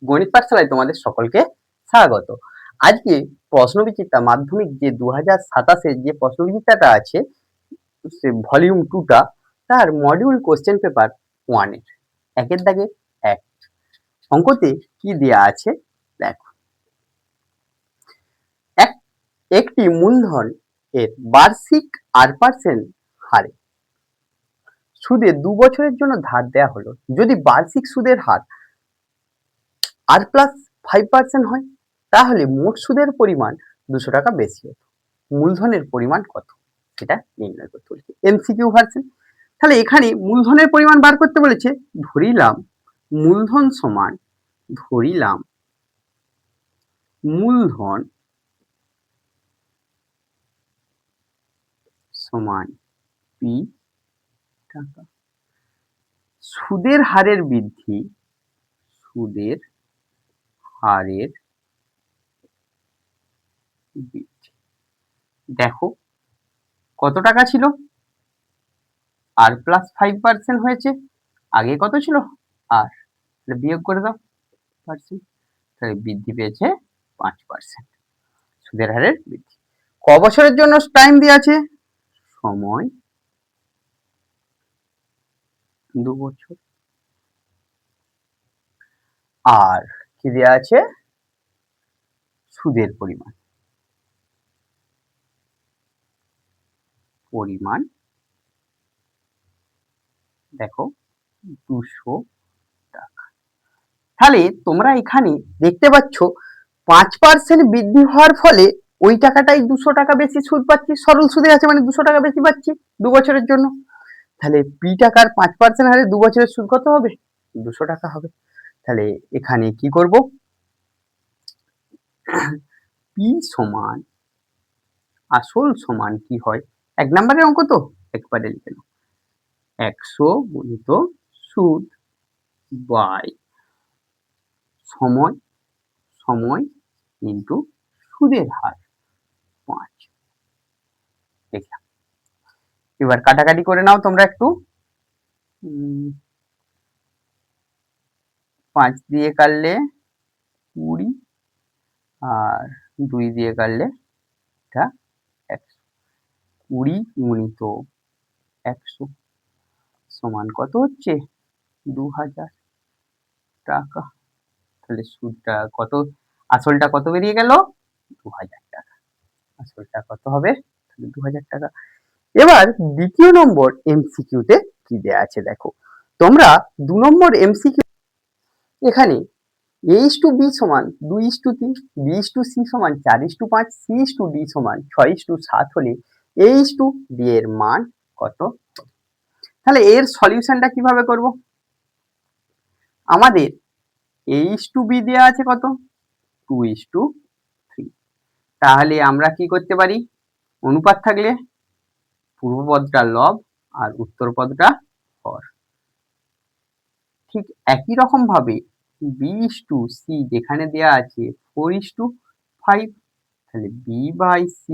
গণিত পাঠশালায় তোমাদের সকলকে স্বাগত। আজকে প্রশ্নবিচিত্রা মাধ্যমিক যে 2027 যে প্রশ্নবিচিত্রাটা আছে সে ভলিউম 2 টা তার মডিউল কোশ্চেন পেপার 1 এর একের দাগে 1 অঙ্কতে কি দেয়া আছে দেখো। একটি মূলধন এর বার্ষিক 8% হারে সুদে 2 বছরের জন্য ধার দেয়া হলো। যদি বার্ষিক সুদের হার আর প্লাস 5% হয় তাহলে মোট সুদের পরিমাণ 200 টাকা বেশি হতো। মূলধনের পরিমাণ কত সেটা নির্ণয় করতে বলেছে, এমসিকিউ ভার্সন। তাহলে এখানে মূলধনের পরিমাণ বার করতে বলেছে। ধরিলাম মূলধন সমান পি টাকা। সুদের হারের বৃদ্ধি দেখো কত টাকা ছিল, আর প্লাস 5% হয়েছে। আগে কত ছিল আর, বিয়োগ করে দাও পার্সেন্ট, তাহলে বৃদ্ধি পেয়েছে 5%। সুদের হারের বৃদ্ধি ক বছরের জন্য টাইম দেওয়া আছে, সময় 2 বছর। আর কি দেওয়া আছে, সুদের পরিমাণ দেখো 200 টাকা। তাহলে তোমরা এখানে দেখতে পাচ্ছ 5% বৃদ্ধি হওয়ার ফলে ওই টাকাটাই 200 টাকা বেশি সুদ পাচ্ছি। সরল সুদে আছে মানে 200 টাকা বেশি পাচ্ছি 2 বছরের জন্য। তাহলে পি টাকার 5% হারে 2 বছরের সুদ কত হবে, 200 টাকা হবে। তাহলে এখানে কি করব, পি সমান আসল সমান কি হয়, 1 নম্বরের অঙ্ক তো একবারে লিখে নাও, 100 গুণিত সুদ বাই সময় ইন্টু সুদের হার 5। দেখলাম। এবার কাটাকাটি করে নাও তোমরা একটু। 5 দিয়ে কাটলে 20 আর 2 দিয়ে কাটলে এটা 100। 20 গুণিত 100 সমান কত হচ্ছে, 2000 টাকা। তাহলে সুদটা কত, আসলটা কত বেরিয়ে গেল, 2000 টাকা। আসলটা কত হবে, 2000 টাকা। এবার দ্বিতীয় নম্বর এমসিকিউতে কি দেয়া আছে দেখো। তোমরা 2 নম্বর এমসিকিউ এখানে a/b সমান 2:3, b/c সমান 4:5, c/d সমান 6:7 হলে a/d এর মান কত। তাহলে এর সলিউশনটা কিভাবে করব, আমাদের a/b দেয়া আছে কত, 2:3। তাহলে আমরা কি করতে পারি, অনুপাত থাকলে পূর্ব পদটা লব আর উত্তর পদটা হর। ঠিক একই রকম ভাবে b/c যেখানে দেয়া আছে 4:5, তাহলে b/c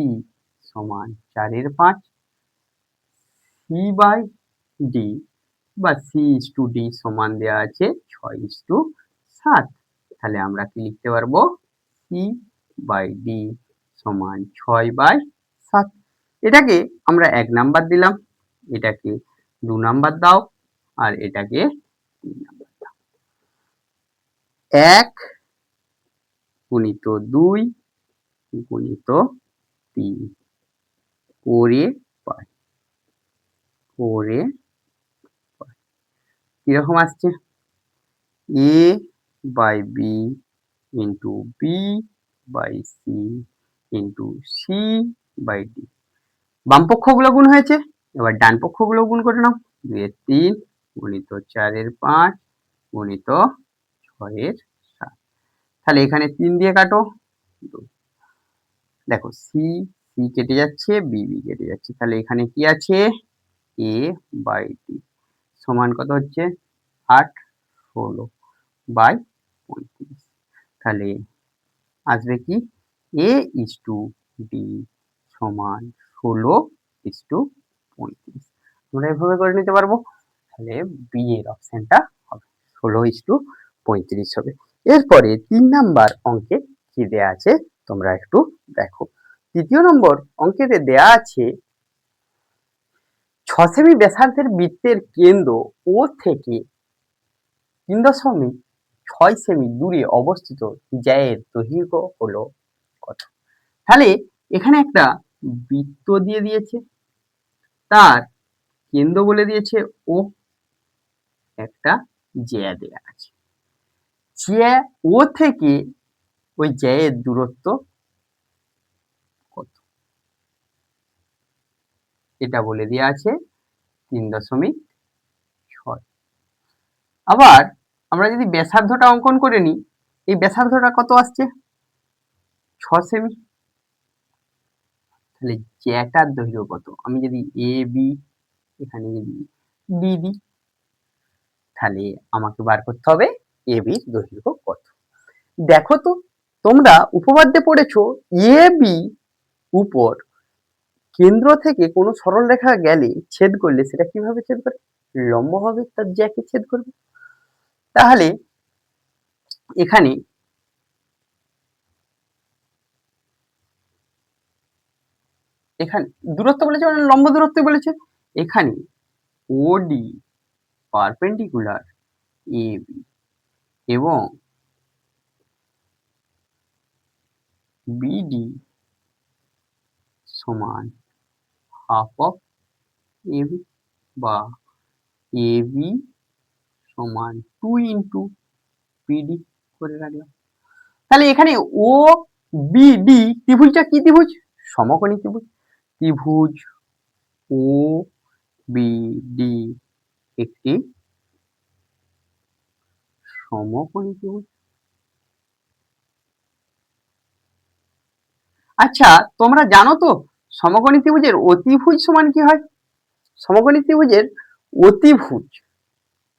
সমান 4/5, c/d বা c/d সমান দেয়া আছে 6:7। তাহলে আমরা কি লিখতে পারবো, c/d সমান 6/7। এটাকে আমরা 1 নাম্বার দিলাম, এটাকে 2 নাম্বার দাও আর এটাকে 3 নাম্বার দাও। 1 গুণিত 2 গুণিত 3 করে পাই, কিরকম আসছে, a/b into b/c into c/d। বাম পক্ষগুলো গুণ হয়েছে, এবার ডান পক্ষগুলো গুণ করে নাও। 2/3 গুণিত 4/5 গুণিত 6/7। তাহলে এখানে 3 দিয়ে কাটো, দেখো সি কেটে যাচ্ছে, বি কেটে যাচ্ছে। তাহলে এখানে কি আছে, a/d সমান কত হচ্ছে 8, 16/35। তাহলে আসবে কি, a/d সমান 16:35। তোমরা এভাবে করে নিতে পারবো। তাহলে বি এর অপশনটা হবে 16:35 হবে। এরপরে 3 নাম্বার অঙ্কে কি দেয়া আছে তোমরা একটু দেখো। 3য় নম্বর অঙ্কেতে দেয়া আছে 6 সেমি ব্যাসার্ধের বৃত্তের কেন্দ্র ও থেকে 3.6 সেমি দূরে অবস্থিত জ্যায়ের দৈর্ঘ্য হলো কত? তাহলে এখানে একটা বৃত্ত দিয়ে দিয়েছে, তার কেন্দ্র বলে দিয়েছে ও, একটা জ্যা দেয়া আছে। জ্যা ও থেকে ওই জ্যায়ের দূরত্ব কত? এটা বলে দেওয়া আছে 3.6। আবার আমরা যদি ব্যাসার্ধটা অঙ্কন করে নিই, এই ব্যাসার্ধটা কত আসছে? 6 সেমি। তাহলে জ্যাটার দৈর্ঘ্য কত? আমি যদি এ বি এখানে যদি ডি দিই, তাহলে আমাকে বার করতে হবে এ বির দৈর্ঘ্য কত। দেখো তো, তোমরা উপপাদ্যে পড়েছো এ বি উপর কেন্দ্র থেকে কোনো সরল রেখা গেলে ছেদ করলে সেটা কিভাবে ছেদ করে? লম্বভাবে তার জ্যাকে ছেদ করবে। তাহলে এখানে দূরত্ব বলেছে মানে লম্ব দূরত্ব বলেছে। এখানে ওডি পারপেন্ডিকুলার এ বি এবং বিডি সমান হাফ অফ এ বি বা এ বি সমান 2 ইন্টু বিডি করে রাখলাম। তাহলে এখানে ও বিডি ত্রিভুজটা কি ত্রিভুজ? সমকোণী ত্রিভুজ। ত্রিভুজ ও বিডি একটি সমকোণী ত্রিভুজ। আচ্ছা, তোমরা জানো তো সমকোণী ত্রিভুজের অতিভুজ সমান কি হয়? সমকোণী ত্রিভুজের অতিভুজ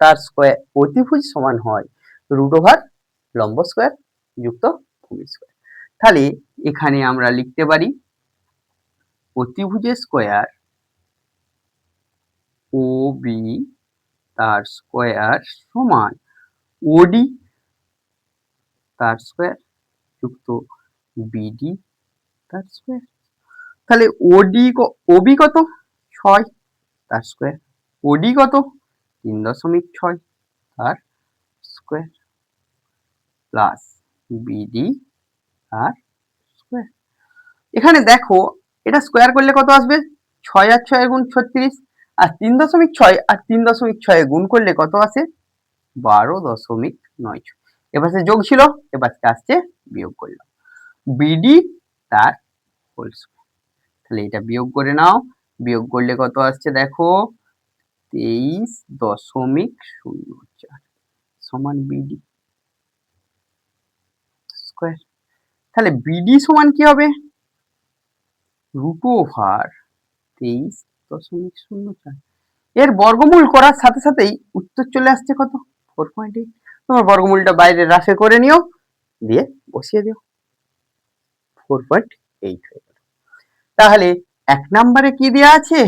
তার স্কয়ার, অতিভুজ সমান হয় √ লম্ব স্কয়ার যুক্ত ভূমি স্কয়ার। তাহলে এখানে আমরা লিখতে পারি অতিভুজের স্কয়ার ও বি তার স্কয়ার সমান ওডি তার স্কয়ার যুক্ত বিডি তার স্কয়ার। তাহলে ওবি কত? 6 তার স্কয়ার। ওডি কত? 3.6 তার স্কয়ার প্লাস বিডি তার স্কয়ার। এখানে দেখো এটা স্কয়ার করলে কত আসবে? 6 আর 6 গুণ 36, আর 3.6 আর 3.6 গুণ করলে কত আসে? 12.96। এপাশে যোগ ছিল, এপাশে আসছে বিয়োগ করলাম। বিডি তার হোল স্কয়ার। তাহলে এটা বিয়োগ করে নাও, বিয়োগ করলে কত আসছে দেখো 23.04 সমান বিডি স্কয়ার। তাহলে বিডি সমান কি হবে? √23.04। এর বর্গমূল করার সাথে সাথেই উত্তর চলে আসছে কত? 4.8। তোমার বর্গমূলটা বাইরে রাশে করে নিও, দিয়ে বসিয়ে দিও, 4.8 হয়ে গেল। তাহলে 1 নম্বরে কি দেওয়া আছে?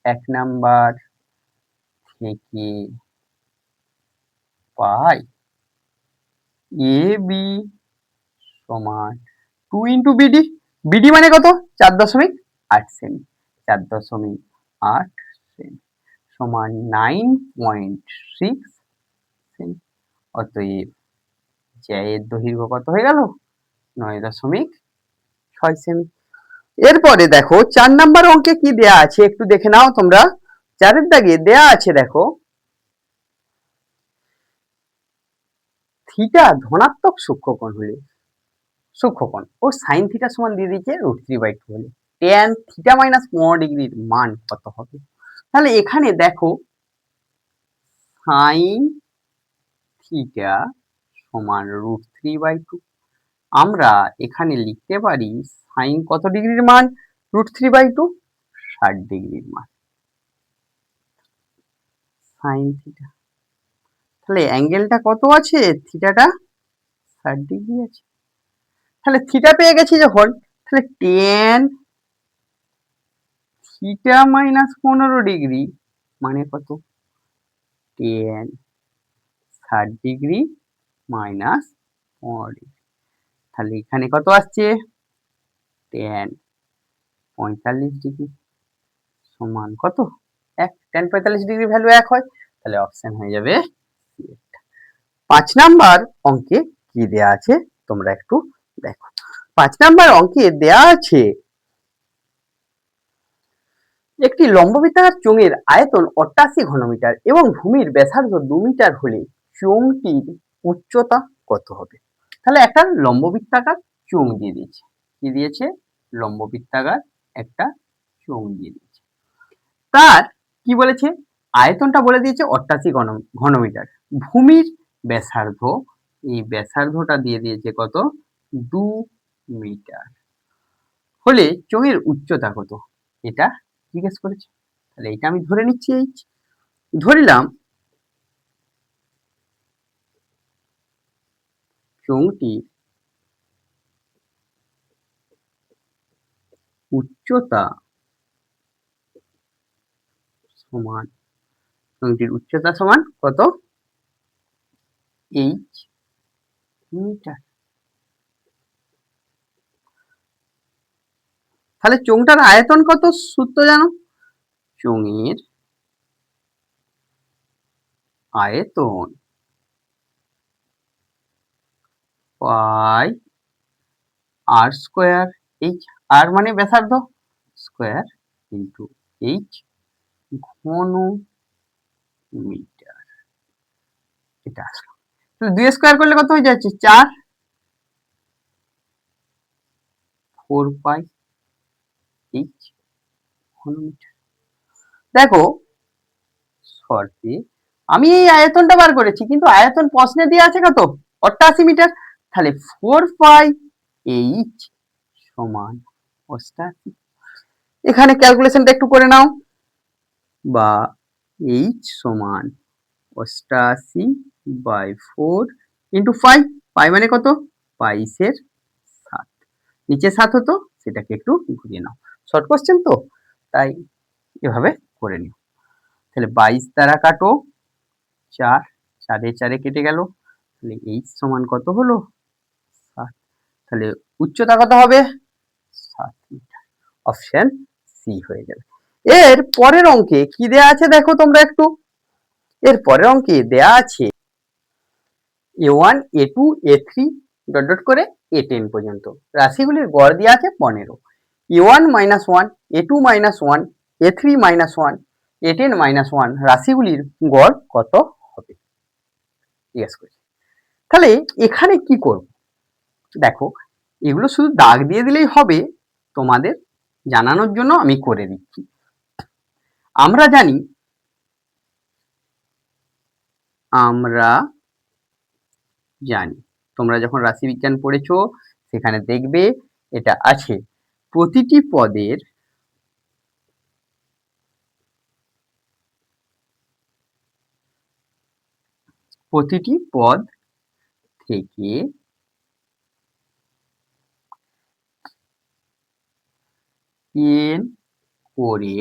1 নাম্বার থেকে পাই এ বি সমান 2 ইন্টু বিডি। বিডি মানে কত? 4.8 সেমি। 4.8 সেমি সমান 9.6 সেমি। অতএব জ্যায়ের দৈর্ঘ্য কত হয়ে গেল? 9.6 সেমি। এরপরে দেখো 4 নাম্বার অঙ্কে কি দেয়া আছে একটু দেখে নাও তোমরা। 4 দাগে দেয়া আছে দেখো থিটা ধনাত্মক সূক্ষ্মকোণ হলে, সূক্ষ্মকোণ ও সাইন থিটা সমান দিয়ে দিয়েছে √3/2 হলে tan থিটা মাইনাস 15 ডিগ্রির মান কত হবে? তাহলে এখানে দেখো সাইন থিটা সমান √3/2। আমরা এখানে লিখতে পারি সাইন কত ডিগ্রির মান? √3/2 60 ডিগ্রির মান সাইন থিটা। তাহলে অ্যাঙ্গেলটা কত আছে? থিটাটা 60 ডিগ্রি আছে। তাহলে থিটা পেয়ে গেছি যখন, তাহলে tan থিটা মাইনাস 15 ডিগ্রি মানে কত? tan 60 ডিগ্রি মাইনাস তাহলে এখানে কত আসছে tan 45 ডিগ্রি সমান কত 1 tan 45 ডিগ্রি ভ্যালু 1 হয়, তাহলে অপশন হয়ে যাবে 5 নাম্বার অঙ্কে কি দেয়া আছে তোমরা একটু দেখো। 5 নাম্বার অঙ্কে দেয়া আছে একটি লম্ববৃত্তাকার চোঙের আয়তন 88 ঘনমিটার এবং ভূমির ব্যাসার্ধ 2 মিটার হলে চোঙটির উচ্চতা কত হবে? তাহলে একটা লম্ববৃত্তাকার চোঙ দিয়ে দিয়েছে, কি দিয়েছে লম্ববৃত্তাকার একটা চোঙ দিয়ে দিয়েছে, তার কি বলেছে আয়তনটা বলে দিয়েছে 88 ঘনমিটার, ভূমির ব্যাসার্ধ এই ব্যাসার্ধটা দিয়ে দিয়েছে কত 2 মিটার হলে চোঙের উচ্চতা কত এটা জিজ্ঞেস করেছে। তাহলে এটা আমি ধরে নিচ্ছি এইচ, ধরিলাম চোঙটির উচ্চতা সমান চোঙটির উচ্চতা সমান কত এইচ মিটার। তাহলে চোঙটার আয়তন কত সূত্র জানো, চোঙের আয়তন পাই আর স্কয়ার এইচ, আর মানে ব্যাসার্ধ স্কয়ার ইন্টু এইচ ঘন মিটার, এটা আসলো। তাহলে 2 স্কয়ার করলে কত হয়ে যাচ্ছে 4 4 পাই এইচ ঘন মিটার। দেখো শর্তে আমি এই আয়তনটা বার করেছি কিন্তু আয়তন প্রশ্নে দিয়ে আছে কত 88 মিটার, তাহলে 4 পাই এইচ সমান 88। এখানে ক্যালকুলেশনটা একটু করে নাও, বা এইচ সমান 88/4 ইন্টু পাই, পাই মানে কত 22/7, নিচে 7 হতো সেটাকে একটু ঘুরিয়ে নাও, শর্ট কোশ্চেন তো তাই এভাবে করে নিও। তাহলে 22 দ্বারা কাটো 4, 4 এ 4 এ কেটে গেল, তাহলে এইচ সমান কত হলো 7, তাহলে উচ্চতা কত হবে 7 মিটার, অপশন সি হয়ে যাবে। এর পরের অঙ্কে কি দেয়া আছে দেখো তোমরা একটু, এর পরের অঙ্কে দেয়া আছে a1 a2 a3 dot dot করে a10 পর্যন্ত রাশিগুলির গড় দেওয়া আছে 15, a1 minus 1 a2 minus 1 a3 minus 1 a10 minus 1 রাশিগুলির গড় কত হবে জিজ্ঞেস করছি। তাহলে এখানে কি করব দেখো, এগুলো শুধু দাগ দিয়ে দিলেই হবে, তোমাদের জানানোর জন্য আমি করে দিচ্ছি। আমরা জানি তোমরা যখন রাশিবিজ্ঞান পড়েছো সেখানে দেখবে এটা আছে প্রতিটি পদ থেকে n করে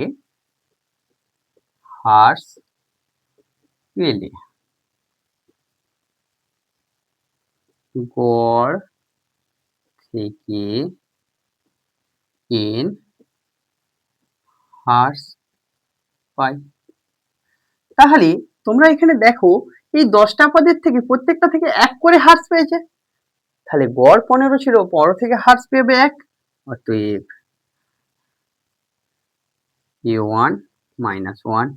হ্রাস পেলে গড় থেকে n হ্রাস পাই। তাহলে তোমরা এখানে দেখো এই 10টা পদের থেকে প্রত্যেকটা থেকে 1 করে হ্রাস পেয়েছে, তাহলে গড় 15 ছিল, 15 থেকে হ্রাস পেবে 1, অতএব a1 minus 1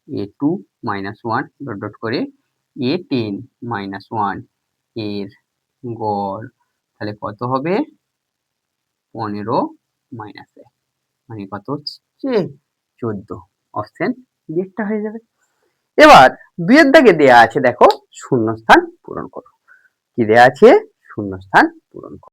a2 minus 1 dot dot করে a10 minus 1 এর গড় তাহলে কত হবে 15 minus 1 মানে কত হচ্ছে 14, অপশন বিটা হয়ে যাবে। এবার দুইয়ের দাগে দেয়া আছে দেখো শূন্যস্থান পূরণ করো, কি দেয়া আছে শূন্যস্থান পূরণ করো।